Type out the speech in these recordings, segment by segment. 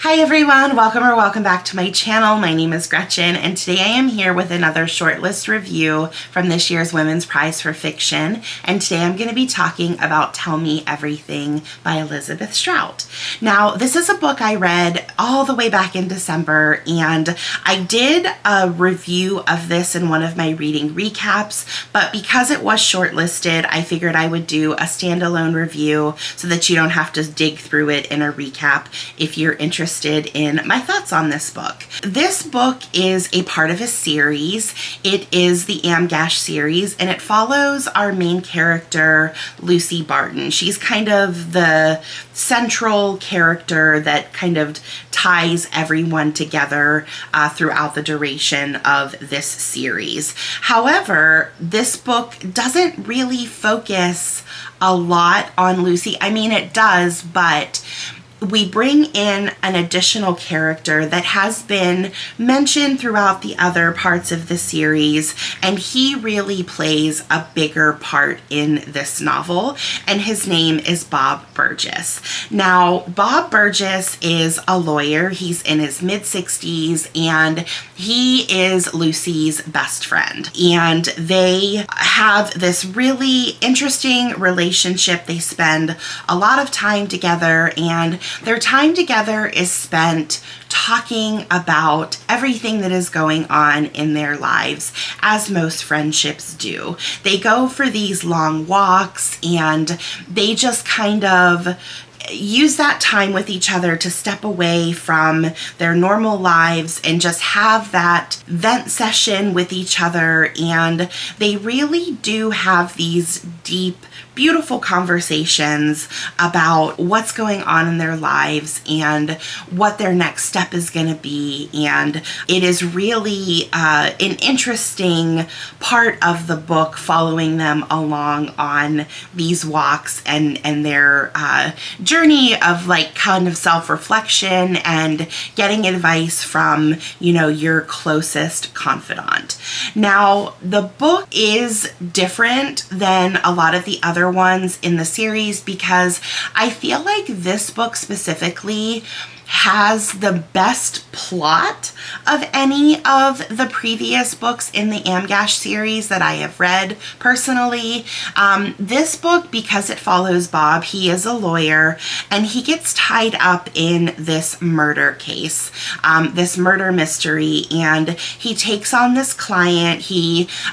Hi everyone, welcome back to my channel. My name is Gretchen and today I am here with another shortlist review from this year's Women's Prize for Fiction, and today I'm going to be talking about Tell Me Everything by Elizabeth Strout. Now this is a book I read all the way back in December, and I did a review of this in one of my reading recaps, but because it was shortlisted I figured I would do a standalone review so that you don't have to dig through it in a recap if you're interested in my thoughts on this book. This book is a part of a series. It is the Amgash series and it follows our main character, Lucy Barton. She's kind of the central character that kind of ties everyone together throughout the duration of this series. However, this book doesn't really focus a lot on Lucy. I mean, it does, but we bring in an additional character that has been mentioned throughout the other parts of the series, and he really plays a bigger part in this novel, and his name is Bob Burgess. Now, Bob Burgess is a lawyer. He's in his mid-60s, and he is Lucy's best friend, and they have this really interesting relationship. They spend a lot of time together, and their time together is spent talking about everything that is going on in their lives, as most friendships do. They go for these long walks and they just kind of use that time with each other to step away from their normal lives and just have that vent session with each other. And they really do have these deep, beautiful conversations about what's going on in their lives and what their next step is going to be. And it is really an interesting part of the book, following them along on these walks and their journey of like kind of self-reflection and getting advice from, you know, your closest confidant. Now, the book is different than a lot of the other ones in the series because I feel like this book specifically has the best plot of any of the previous books in the Amgash series that I have read personally. This book, because it follows Bob, he is a lawyer and he gets tied up in this murder case, this murder mystery, and he takes on this client.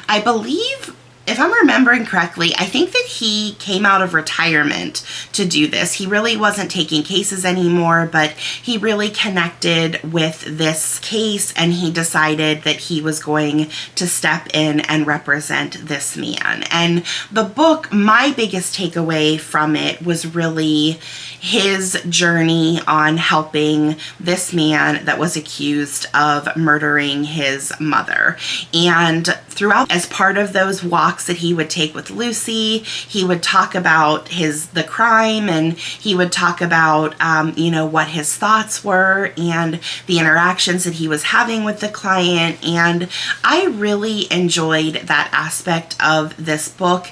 I believe, if I'm remembering correctly, I think that he came out of retirement to do this. He really wasn't taking cases anymore, but he really connected with this case and he decided that he was going to step in and represent this man. And the book, my biggest takeaway from it was really his journey on helping this man that was accused of murdering his mother. And throughout, as part of those walks that he would take with Lucy, he would talk about the crime, and he would talk about you know, what his thoughts were and the interactions that he was having with the client. And I really enjoyed that aspect of this book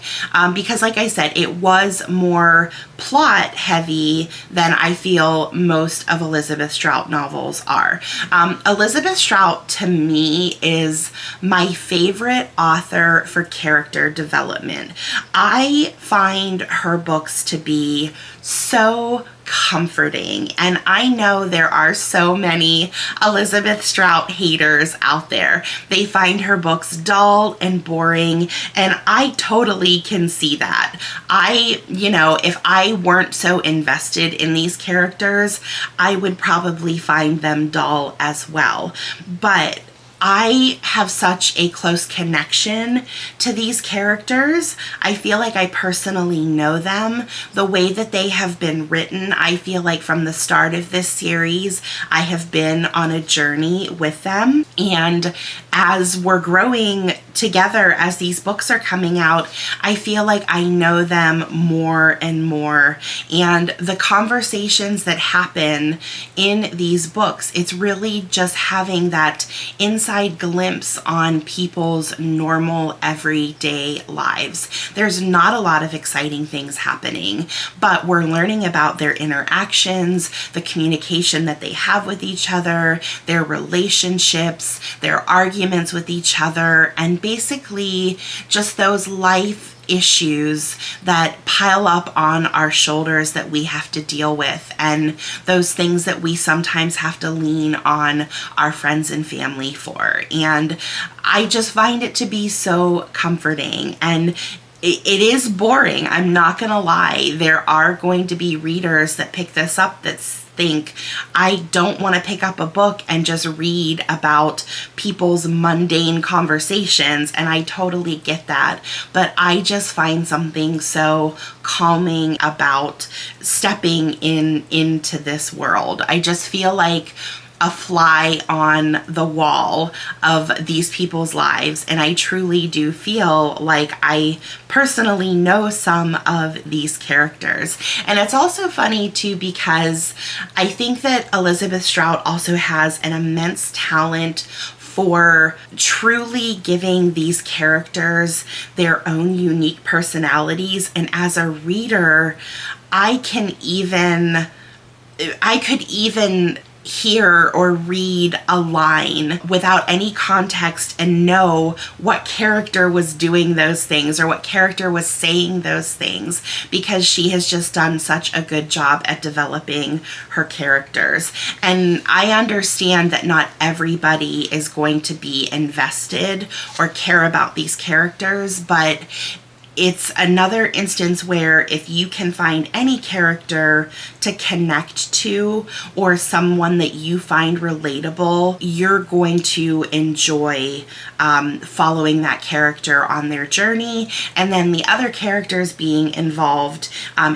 because, like I said, it was more plot heavy than I feel most of Elizabeth Strout novels are. Elizabeth Strout, to me, is my favorite author for character development. I find her books to be so comforting, and I know there are so many Elizabeth Strout haters out there. They find her books dull and boring, and I totally can see that. You know, if I weren't so invested in these characters, I would probably find them dull as well. But I have such a close connection to these characters. I feel like I personally know them. The way that they have been written, I feel like from the start of this series, I have been on a journey with them. And as we're growing together, as these books are coming out, I feel like I know them more and more. And the conversations that happen in these books, it's really just having that inside inside glimpse on people's normal everyday lives. There's not a lot of exciting things happening, but we're learning about their interactions, the communication that they have with each other, their relationships, their arguments with each other, and basically just those life issues that pile up on our shoulders that we have to deal with, and those things that we sometimes have to lean on our friends and family for. And I just find it to be so comforting. And it is boring, I'm not gonna lie. There are going to be readers that pick this up that think, I don't want to pick up a book and just read about people's mundane conversations, and I totally get that. But I just find something so calming about stepping into this world. I just feel like a fly on the wall of these people's lives, and I truly do feel like I personally know some of these characters. And it's also funny too, because I think that Elizabeth Strout also has an immense talent for truly giving these characters their own unique personalities. And as a reader, I could even hear or read a line without any context and know what character was doing those things or what character was saying those things, because she has just done such a good job at developing her characters. And I understand that not everybody is going to be invested or care about these characters, but it's another instance where if you can find any character to connect to or someone that you find relatable, you're going to enjoy following that character on their journey. And then the other characters being involved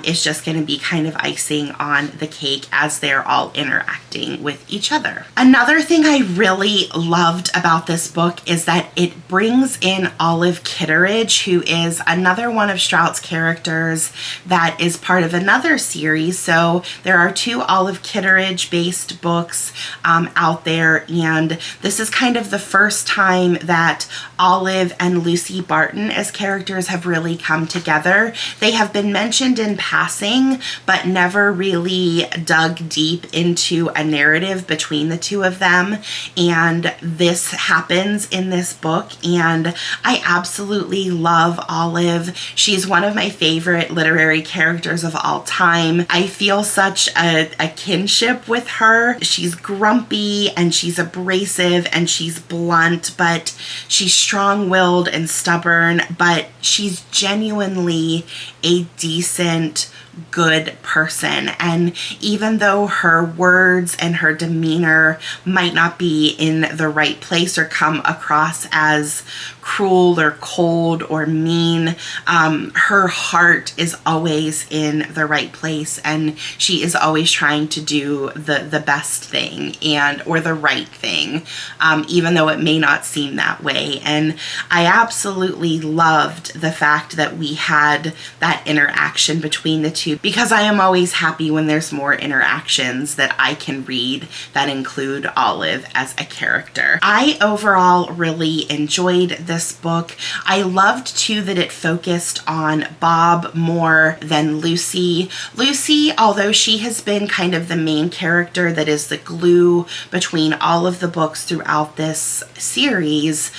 is just going to be kind of icing on the cake as they're all interacting with each other. Another thing I really loved about this book is that it brings in Olive Kitteridge, who is another one of Strout's characters that is part of another series. So there are 2 Olive Kitteridge based books out there, and this is kind of the first time that Olive and Lucy Barton as characters have really come together. They have been mentioned in passing, but never really dug deep into a narrative between the 2 of them. And this happens in this book, and I absolutely love Olive. She's one of my favorite literary characters of all time. I feel such a kinship with her. She's grumpy and she's abrasive and she's blunt, but she's strong-willed and stubborn, but she's genuinely a decent, good person. And even though her words and her demeanor might not be in the right place or come across as cruel or cold or mean, her heart is always in the right place, and she is always trying to do the best thing or the right thing, even though it may not seem that way. And I absolutely loved the fact that we had that interaction between the 2, because I am always happy when there's more interactions that I can read that include Olive as a character. I overall really enjoyed this book. I loved too that it focused on Bob more than Lucy. Lucy, although she has been kind of the main character that is the glue between all of the books throughout this series,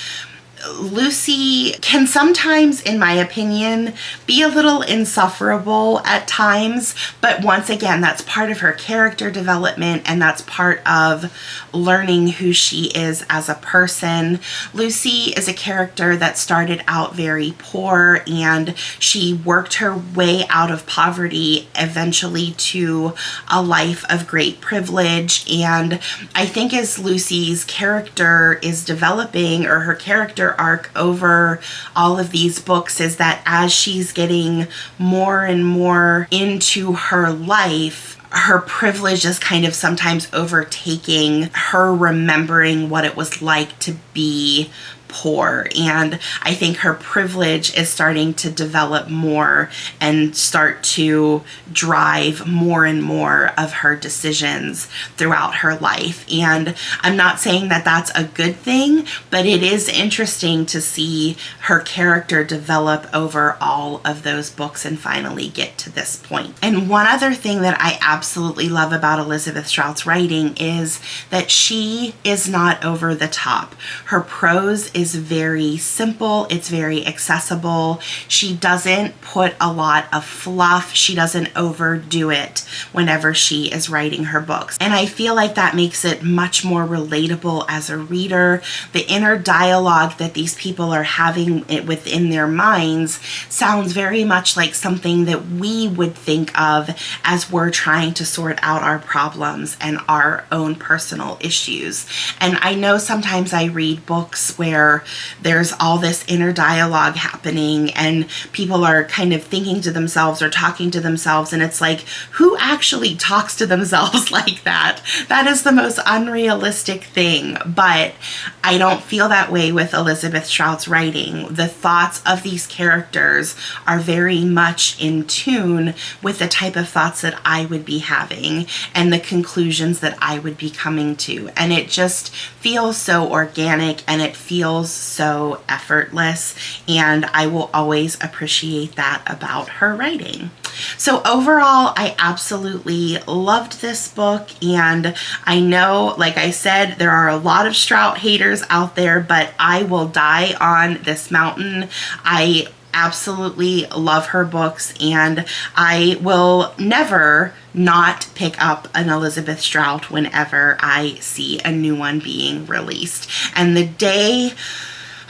Lucy can sometimes, in my opinion, be a little insufferable at times, but once again, that's part of her character development and that's part of learning who she is as a person. Lucy is a character that started out very poor, and she worked her way out of poverty eventually to a life of great privilege. And I think as Lucy's character is developing, or her character arc over all of these books, is that as she's getting more and more into her life, her privilege is kind of sometimes overtaking her remembering what it was like to be poor. And I think her privilege is starting to develop more and start to drive more and more of her decisions throughout her life. And I'm not saying that that's a good thing, but it is interesting to see her character develop over all of those books and finally get to this point. And one other thing that I absolutely love about Elizabeth Strout's writing is that she is not over the top. Her prose is very simple. It's very accessible. She doesn't put a lot of fluff. She doesn't overdo it whenever she is writing her books. And I feel like that makes it much more relatable as a reader. The inner dialogue that these people are having within their minds sounds very much like something that we would think of as we're trying to sort out our problems and our own personal issues. And I know sometimes I read books where there's all this inner dialogue happening and people are kind of thinking to themselves or talking to themselves, and it's like, who actually talks to themselves like that? That is the most unrealistic thing. But I don't feel that way with Elizabeth Strout's writing. The thoughts of these characters are very much in tune with the type of thoughts that I would be having and the conclusions that I would be coming to. And it just feels so organic and it feels so effortless. And I will always appreciate that about her writing. So overall, I absolutely loved this book, and I know, like I said, there are a lot of Strout haters out there, but I will die on this mountain. I absolutely love her books, and I will never not pick up an Elizabeth Strout whenever I see a new one being released. And the day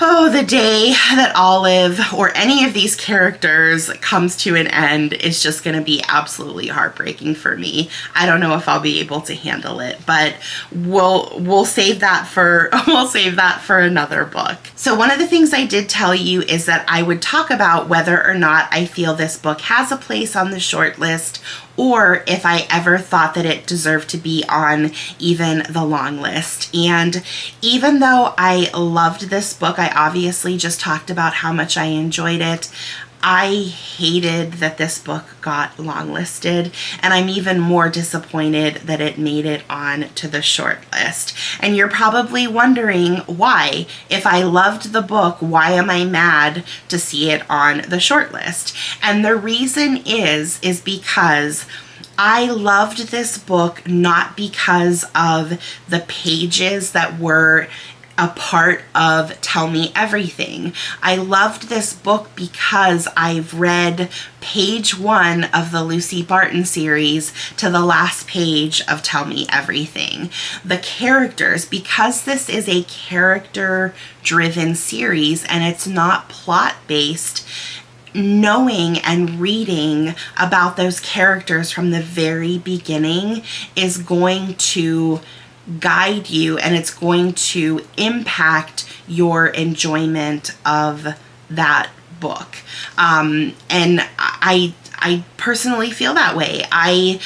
that Olive or any of these characters comes to an end is just going to be absolutely heartbreaking for me. I don't know if I'll be able to handle it, but we'll save that for another book. So one of the things I did tell you is that I would talk about whether or not I feel this book has a place on the short list, or if I ever thought that it deserved to be on even the long list. And even though I loved this book, I obviously just talked about how much I enjoyed it, I hated that this book got longlisted, and I'm even more disappointed that it made it on to the short list. And you're probably wondering why. If I loved the book, why am I mad to see it on the short list? And the reason is because I loved this book not because of the pages that were a part of Tell Me Everything. I loved this book because I've read page 1 of the Lucy Barton series to the last page of Tell Me Everything. The characters, because this is a character-driven series and it's not plot-based, knowing and reading about those characters from the very beginning is going to guide you, and it's going to impact your enjoyment of that book. And I personally feel that way. I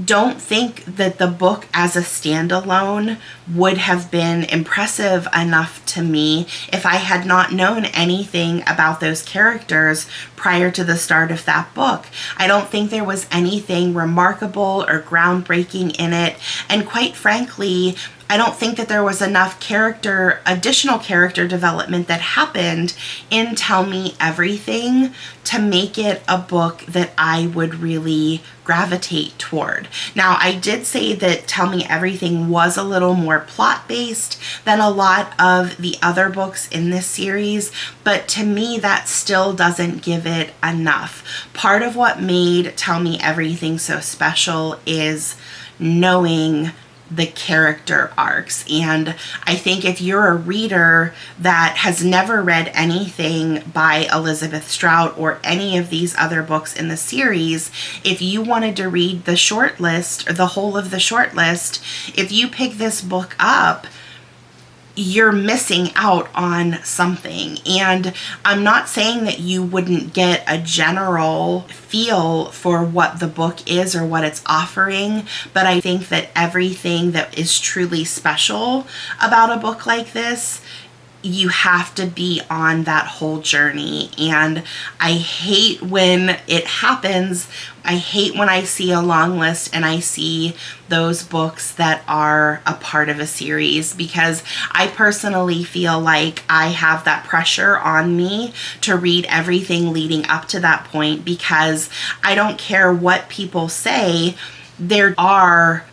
don't think that the book as a standalone would have been impressive enough to me if I had not known anything about those characters prior to the start of that book. I don't think there was anything remarkable or groundbreaking in it, and quite frankly, I don't think that there was enough additional character development that happened in Tell Me Everything to make it a book that I would really gravitate toward. Now, I did say that Tell Me Everything was a little more plot-based than a lot of the other books in this series, but to me, that still doesn't give it enough. Part of what made Tell Me Everything so special is knowing the character arcs. And I think if you're a reader that has never read anything by Elizabeth Strout or any of these other books in the series, if you wanted to read the short list or the whole of the short list, if you pick this book up, you're missing out on something. And I'm not saying that you wouldn't get a general feel for what the book is or what it's offering, but I think that everything that is truly special about a book like this you have to be on that whole journey. And I hate when it happens. I hate when I see a long list and I see those books that are a part of a series, because I personally feel like I have that pressure on me to read everything leading up to that point, because I don't care what people say. There are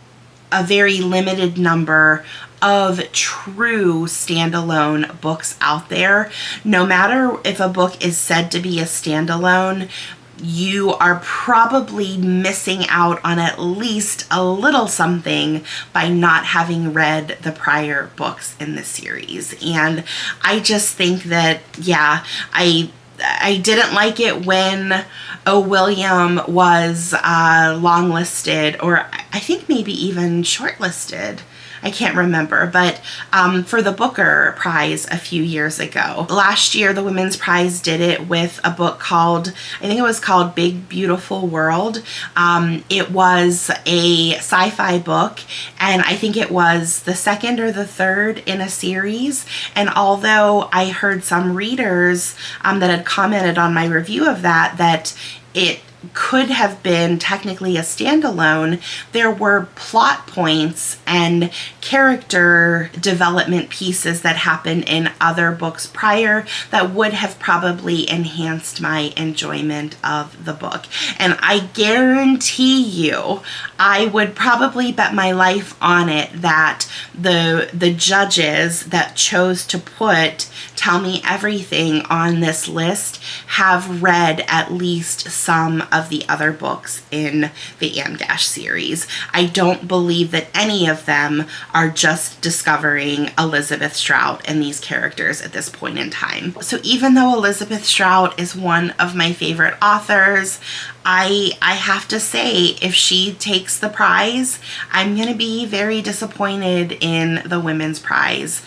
a very limited number of true standalone books out there. No matter if a book is said to be a standalone, you are probably missing out on at least a little something by not having read the prior books in the series. And I just think that, yeah, I didn't like it when O. William was longlisted, or I think maybe even shortlisted. I can't remember, but for the Booker Prize a few years ago. Last year, the Women's Prize did it with a book called, I think it was called Big Beautiful World. It was a sci-fi book, and I think it was the second or the third in a series. And although I heard some readers that had commented on my review of that it could have been technically a standalone, there were plot points and character development pieces that happened in other books prior that would have probably enhanced my enjoyment of the book. And I guarantee you, I would probably bet my life on it that the judges that chose to put Tell Me Everything on this list have read at least some of the other books in the Anne Gash series. I don't believe that any of them are just discovering Elizabeth Strout and these characters at this point in time. So even though Elizabeth Strout is one of my favorite authors, I have to say, if she takes the prize, I'm going to be very disappointed in the Women's Prize.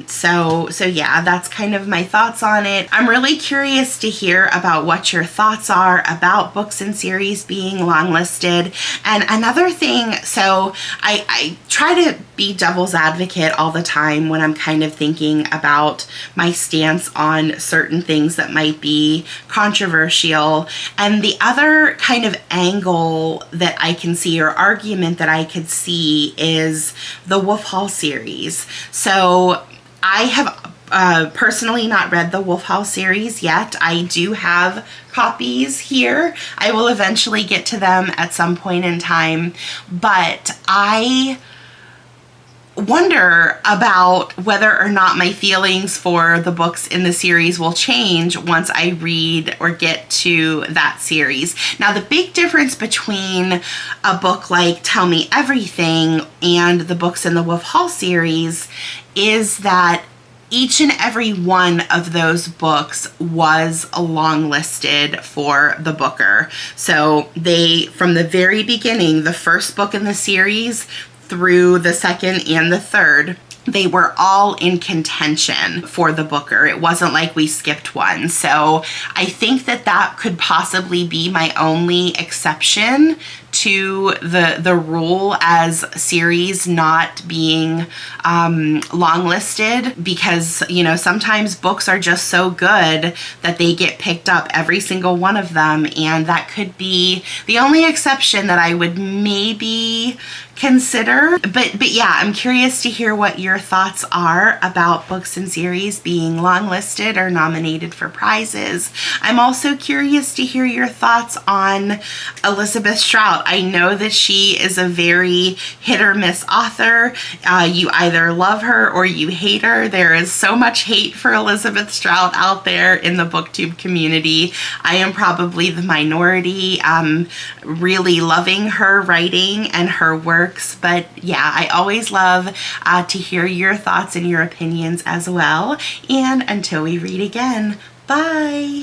So yeah, that's kind of my thoughts on it. I'm really curious to hear about what your thoughts are about books and series being longlisted. And another thing, so I try to be devil's advocate all the time when I'm kind of thinking about my stance on certain things that might be controversial. And the other kind of angle that I can see, or argument that I could see, is the Wolf Hall series. So I have personally not read the Wolf Hall series yet. I do have copies here. I will eventually get to them at some point in time, but I wonder about whether or not my feelings for the books in the series will change once I read or get to that series. Now, the big difference between a book like Tell Me Everything and the books in the Wolf Hall series is that each and every one of those books was longlisted for the Booker. So they, from the very beginning, the first book in the series through the second and the third, they were all in contention for the Booker. It wasn't like we skipped one. So I think that that could possibly be my only exception to the rule as series not being longlisted, because, you know, sometimes books are just so good that they get picked up, every single one of them, and that could be the only exception that I would maybe consider. But yeah, I'm curious to hear what your thoughts are about books and series being longlisted or nominated for prizes. I'm also curious to hear your thoughts on Elizabeth Strout. I know that she is a very hit or miss author. You either love her or you hate her. There is so much hate for Elizabeth Strout out there in the booktube community. I am probably the minority, really loving her writing and her works. But yeah, I always love to hear your thoughts and your opinions as well. And until we read again, bye!